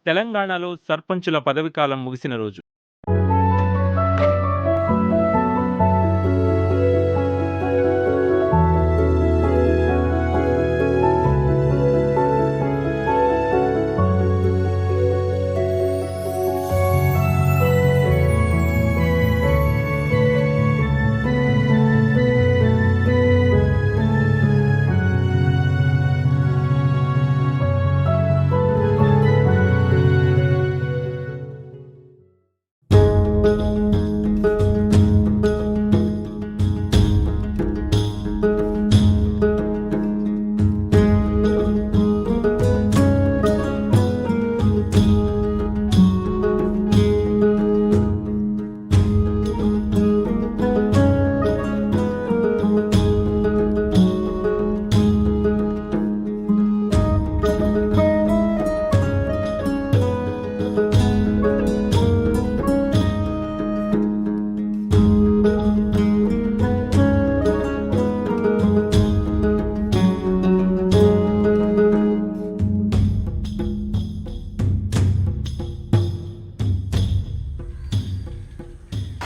తెలంగాణలో సర్పంచుల పదవీకాలం ముగిసిన రోజు.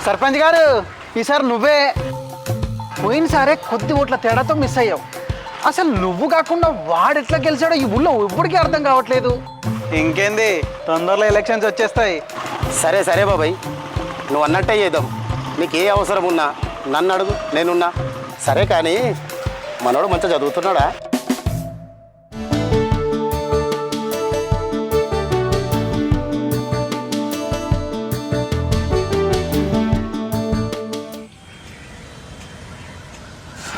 సర్పంచ్ గారు, ఈసారి నువ్వే. పోయినసారే కొద్ది ఓట్ల తేడాతో మిస్ అయ్యావు. అసలు నువ్వు కాకుండా వాడు ఎట్లా గెలిచాడో ఈ ఊళ్ళో ఎవ్వడికి అర్థం కావట్లేదు. ఇంకేంది, తొందరలో ఎలక్షన్స్ వచ్చేస్తాయి. సరే సరే బాబాయ్, నువ్వు అన్నట్టే చేద్దాం. నీకు ఏ అవసరం ఉన్నా నన్ను అడుగు, నేనున్నా. సరే కానీ మనోడు మంచిగా చదువుతున్నాడా?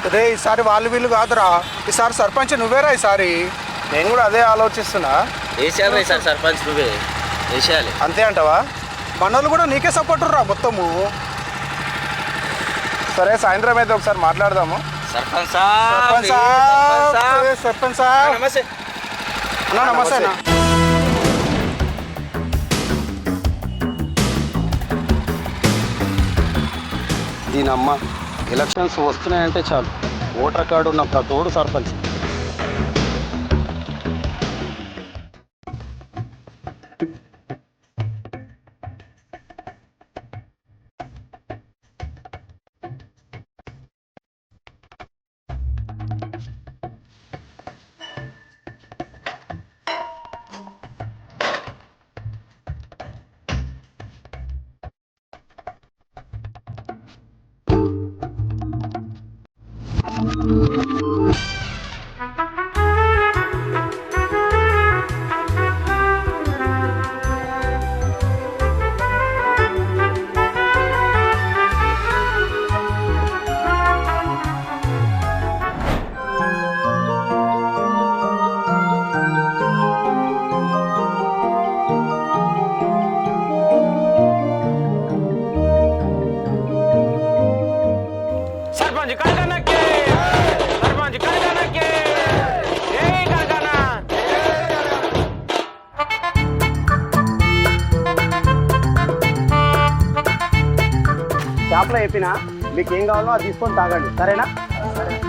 అదే ఈసారి వాళ్ళు వీళ్ళు కాదురా, ఈసారి సర్పంచ్ నువ్వేరా. ఈసారి నేను కూడా అదే ఆలోచిస్తున్నా. వేసేయాలి సార్, సర్పంచ్ నువ్వే వేసేయాలి. అంతే అంటావా? మనోళ్ళు కూడా నీకే సపోర్ట్ రా మొత్తము. సరే సాయంత్రం అయితే ఒకసారి మాట్లాడదాము. సర్పంచ్ సర్పంచ్ సాబ్, సర్పంచ్ సాబ్. నమస్తే అన్నా, నమస్తే అన్న. దీనమ్మ ఎలక్షన్స్ వస్తున్నాయంటే చాలు ఓటర్ కార్డు ఉన్న ప్రతోడు సర్పంచ్. షాప్లో చెప్పినా మీకు ఏం కావాలో అది తీసుకొని తాగండి, సరేనా?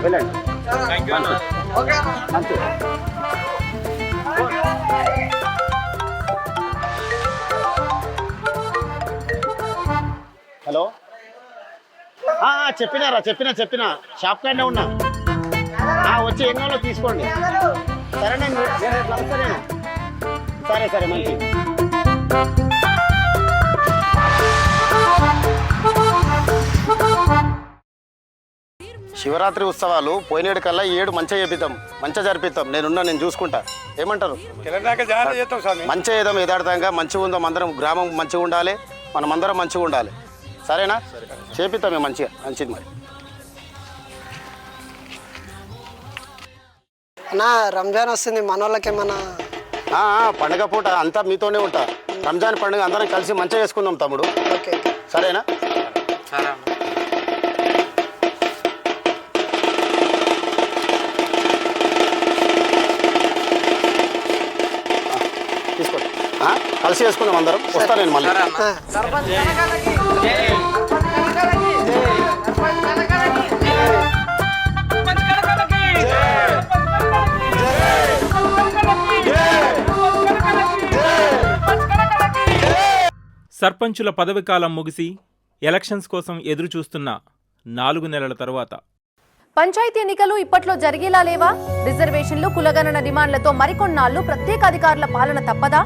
వెళ్ళండి. అంతే. హలో, చెప్పినా షాప్ కాడనే ఉన్నా. వచ్చి ఏం కావాలో తీసుకోండి, సరే? నేను వస్తాను. సరే సరే, మంచి. శివరాత్రి ఉత్సవాలు పోయినేడు కల్లా 7 మంచిగా చేపిద్దాం, మంచిగా జరిపిద్దాం. నేను చూసుకుంటా. ఏమంటారు? మంచిగా చేద్దాం, యథార్థంగా మంచిగా ఉందాం. అందరం గ్రామం మంచిగా ఉండాలి, మనం అందరం మంచిగా ఉండాలి, సరేనా? చేపిద్దాం మంచిగా, మంచిది. మరి అన్నా, రంజాన్ వస్తుంది, మన వాళ్ళకేమన్నా పండుగ పూట అంతా మీతోనే ఉంటా. రంజాన్ పండుగ అందరం కలిసి మంచిగా చేసుకుందాం తమ్ముడు, సరేనా? తీసుకోండి, కలిసి చేసుకుందాం అందరం. వస్తా నేను మళ్ళీ. సర్పంచుల పదవీకాలం ముగిసి ఎలక్షన్స్ కోసం ఎదురుచూస్తున్న 4 నెలల తరువాత పంచాయతీ ఎన్నికలు ఇప్పట్లో జరిగేలా లేవా? రిజర్వేషన్లు, కులగణన డిమాండ్లతో మరికొన్నాళ్లు ప్రత్యేక అధికారుల పాలన తప్పదా?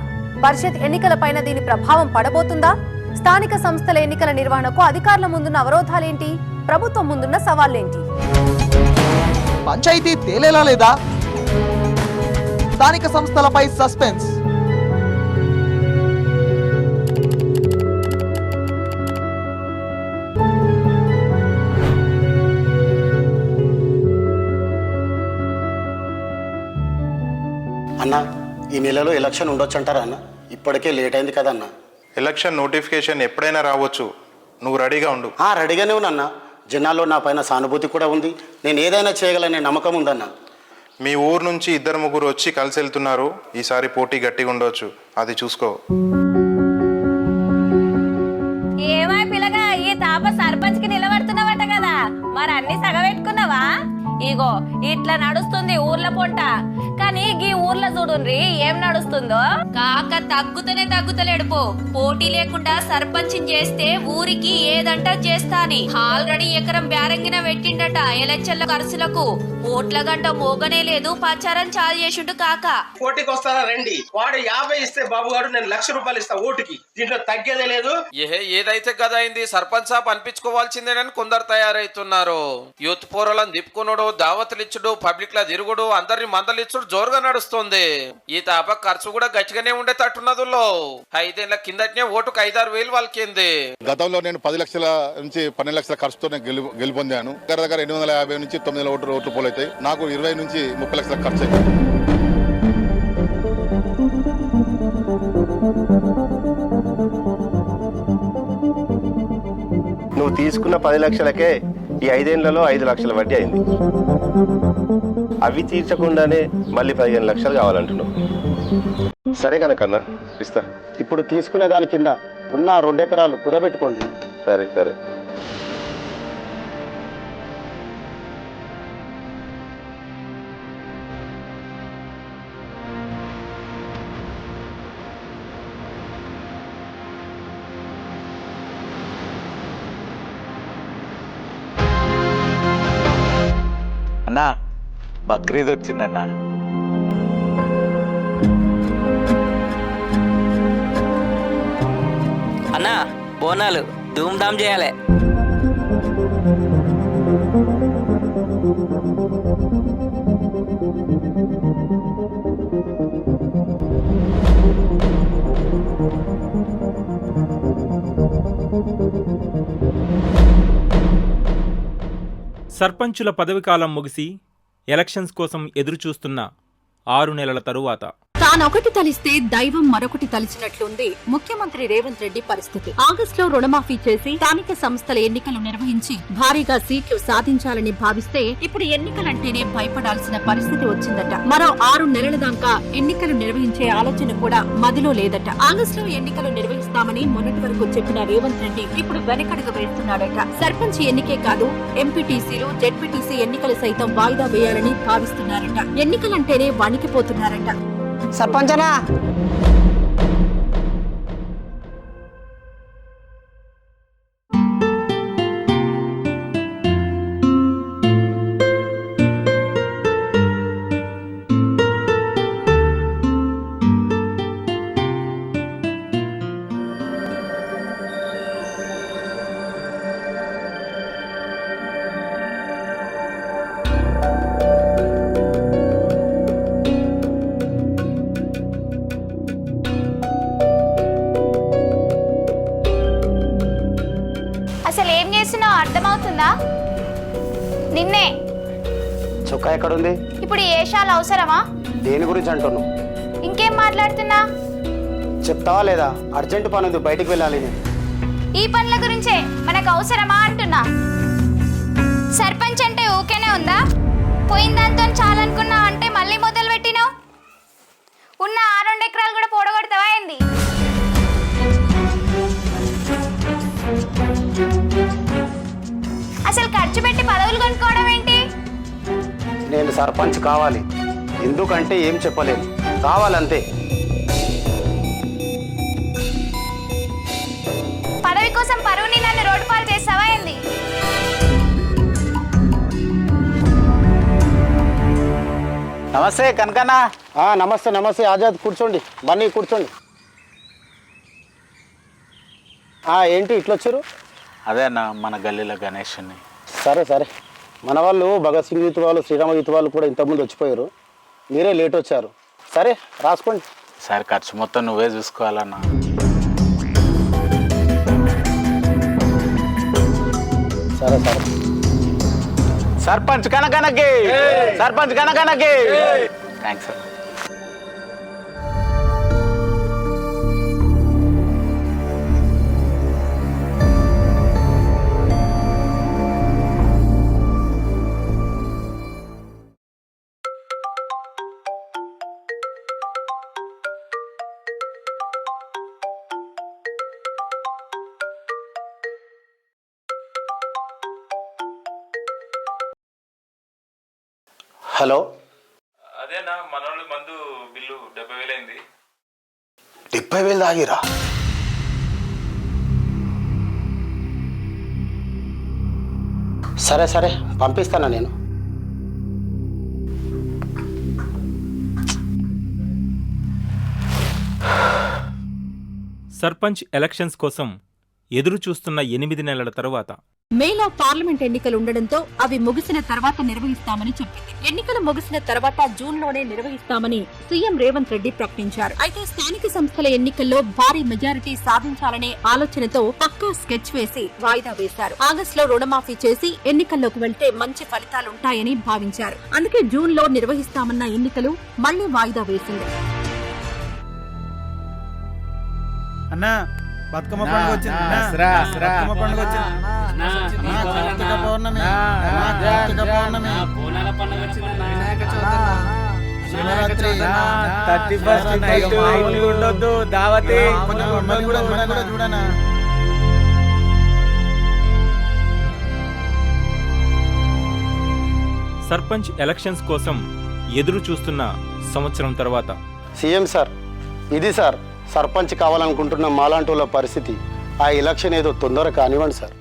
పరిషత్ ఎన్నికలపైన దీని ప్రభావం పడబోతుందా? స్థానిక సంస్థల ఎన్నికల నిర్వహణకు అధికారుల ముందున్న అవరోధాలేంటి? ప్రభుత్వం ముందున్న సవాళ్లేంటి? పంచాయతీ తేలేలా లేదా? స్థానిక సంస్థలపై సస్పెన్స్. అన్న, ఈ నెలలో ఎలక్షన్ ఉండొచ్చు అంటారా అన్న? ఇప్పటికే లేట్ అయింది కదా అన్న. ఎలక్షన్ నోటిఫికేషన్ ఎప్పుడైనా రావచ్చు, నువ్వు రెడీగా ఉండు. రెడీగానే ఉన్నాన్న. జనాల్లో నా పైన సానుభూతి కూడా ఉంది. నేను ఏదైనా చేయగలనే నమ్మకం ఉందన్న. మీ ఊరు నుంచి 2-3 వచ్చి కలిసి వెళ్తున్నారు. ఈసారి పోటీ గట్టిగా ఉండవచ్చు, అది చూసుకో. ఏమై పిల్లగా, ఈ తాప సర్పంచ్ కి నిలబడుతున్నావట కదా, మరి అన్ని సగబెట్టుకున్నావా? ఇగో ఇట్లా నడుస్తుంది ఊర్ల పొంట. కానీ ఈ ఊర్లో చూడుండ్రి ఏం నడుస్తుందో. కాక తగ్గుతూనే తగ్గుతలేడు పో. పోటీ లేకుండా సర్పంచ్ చేస్తే ఊరికి ఏదంటా చేస్తా అని ఆల్రెడీ ఎకరం బ్యారంగిన పెట్టిండట. ఎలక్షన్ల ఖర్చులకు ఓట్ల గంట మోగనే లేదు, ప్రచారం చాలు చేసిండు కాక. పోటీకి వస్తారా రండి, వాడు 50 ఇస్తే బాబు గారు నేను 1,00,000 రూపాయలు ఇస్తా ఓటుకి, దీంట్లో తగ్గేదే లేదు. ఏదైతే కదా అయింది, సర్పంచ్ సాబ్ అనిపించుకోవాల్సిందేనని కొందరు తయారైతున్నారు. యూత్ పోరలను దిప్పుకున్నాడు, దావతులు ఇచ్చుడు, పబ్లిక్ లా తిరుగుడు, అందరిని మందలిచ్చుడు జోరుగా నడుస్తుంది. ఈ తాప ఖర్చు కూడా గట్టిగానే ఉండేటట్టున్నదులో. 5 ఏళ్ల కిందటనే ఓటుకు 5-6 వేలు వాళ్ళకింది. గతంలో నేను 10 లక్షల నుంచి 12 లక్షల ఖర్చుతో గెలుపొందాను. దగ్గర 850 నుంచి 900 ఓట్లు పోలవుతాయి. నాకు 20 నుంచి 30 లక్షల ఖర్చు అయింది. నువ్వు తీసుకున్న 10 లక్షలకే ఈ 5 ఏళ్లలో 5 లక్షల వడ్డీ అయింది. అవి తీర్చకుండానే మళ్ళీ 15 లక్షలు కావాలంటున్నావు. సరే కనుకన్నా ఇస్తా. ఇప్పుడు తీసుకునే దాని కింద ఉన్న 2 ఎకరాలు కుదబెట్టుకోండి. సరే సరే. అన్నా, బక్రీద్ వచ్చిందన్నా. అన్నా బోనాలు ధూమ్ధామ్ చేయాలి. సర్పంచుల పదవీకాలం ముగిసి ఎలక్షన్స్ కోసం ఎదురుచూస్తున్న 6 నెలల తరువాత తానొకటి తలిస్తే దైవం మరొకటి తలిచినట్లుంది ముఖ్యమంత్రి రేవంత్ రెడ్డి పరిస్థితి. ఆగస్టులో రుణమాఫీ చేసి స్థానిక సంస్థల ఎన్నికలు నిర్వహించి భారీగా సీట్లు సాధించాలని భావిస్తే ఇప్పుడు ఎన్నికలంటేనే భయపడాల్సిన పరిస్థితి వచ్చిందట. మరో 6 నెలల దాకా ఎన్నికలు నిర్వహించే ఆలోచన కూడా మదిలో లేదట. ఆగస్టులో ఎన్నికలు నిర్వహిస్తామని మొన్నటి వరకు చెప్పిన రేవంత్ రెడ్డి ఇప్పుడు వెనకడుగు వేస్తున్నాడట. సర్పంచ్ ఎన్నికే కాదు, ఎంపీటీసీలు, జెడ్పీటీసీ ఎన్నికలు సైతం వాయిదా వేయాలని భావిస్తున్నారట. ఎన్నికలంటేనే వణికిపోతున్నారట. సర్పంచనా అసలు ఏం చేస్తున్నావు అర్థమవుతుందా? నిన్నే. చొక్కా ఎక్కడుంది? ఇప్పుడు ఏ షాలు అవసరమా? దేని గురించి అంటున్నావు? ఇంకేం మాట్లాడుతున్నా చెప్తావా లేదా? అర్జెంట్ పని ఉంది, బయటికి వెళ్ళాలి నేను. ఈ పనుల గురించే మనకు అవసరమా అంటున్నా. సర్పంచ్ అంటే ఊకేనే ఉందా? పోయిన దాంతో చాలనుకున్నా అంటే మళ్ళీ మొదలు పెట్టినావు. ఉన్న 2 ఎకరాలు కూడా పోడగొడతావా ఏంది? అసలు ఖర్చు పెట్టి పదవులు కొనుక్కోవడం ఏంటి? నేను సర్పంచ్ కావాలి, ఎందుకంటే ఏం చెప్పలేను, కావాలంతే. నమస్తే కనకన్నా. నమస్తే నమస్తే ఆజాద్, కూర్చోండి. బన్నీ కూర్చోండి. ఏంటి ఇట్లా వచ్చారు? అదే అన్న మన గల్లీలో గణేష్ని. సరే సరే, మన వాళ్ళు భగత్ సింగ్ యూత్ వాళ్ళు, శ్రీరామ యూత్ వాళ్ళు కూడా ఇంతకుముందు వచ్చిపోయారు. మీరే లేట్ వచ్చారు. సరే రాసుకోండి. సార్ ఖర్చు మొత్తం నువ్వే చూసుకోవాలన్నా. సరే సరే. సర్పంచ్ కనకనకి, సర్పంచ్ కనకనకి. Thanks sir. హలో. అదేనా మనోళ్ళు మందు బిల్లు 70,000 అయింది. 70,000 తాగిరా? సరే సరే పంపిస్తానా నేను. సర్పంచ్ ఎలక్షన్స్ కోసం ఎదురు చూస్తున్న 8 నెలల తరువాత మేలో పార్లమెంట్ ఎన్నికలు ఉండడంతో అవి ముగిసిన తర్వాత నిర్వహిస్తామని చెప్పింది. ఎన్నికలు ముగిసిన తర్వాత జూన్లోనే నిర్వహిస్తామని సీఎం రేవంత్ రెడ్డి ప్రకటించారు. అయితే స్థానిక సంస్థల ఎన్నికల్లో భారీ మెజారిటీ సాధించాలనే ఆలోచనతో పక్కా స్కెచ్ వేసి వాయిదా వేశారు. ఆగస్టులో రుణమాఫీ చేసి ఎన్నికల్లోకి వెళ్తే మంచి ఫలితాలుంటాయని భావించారు. అందుకే జూన్లో నిర్వహిస్తామన్న ఎన్నికలు మళ్లీ వాయిదా వేసింది. అన్నా బతుకమ్మ పండుగ వచ్చింది. బతుకమ్మ పండుగ వచ్చింది. కార్తీక పౌర్ణమి, కార్తీక పౌర్ణమి, శివరాత్రి, 31 ఉండొద్దు దావతి. కొంచెం కూడా చూడనా. సర్పంచ్ ఎలక్షన్స్ కోసం ఎదురు చూస్తున్న సంవత్సరం తర్వాత సీఎం సార్, ఇది సార్ సర్పంచ్ కావాలనుకుంటున్న మాలాంటి వాళ్ళ పరిస్థితి. ఆ ఎలక్షన్ ఏదో తొందర కానివ్వండి సార్.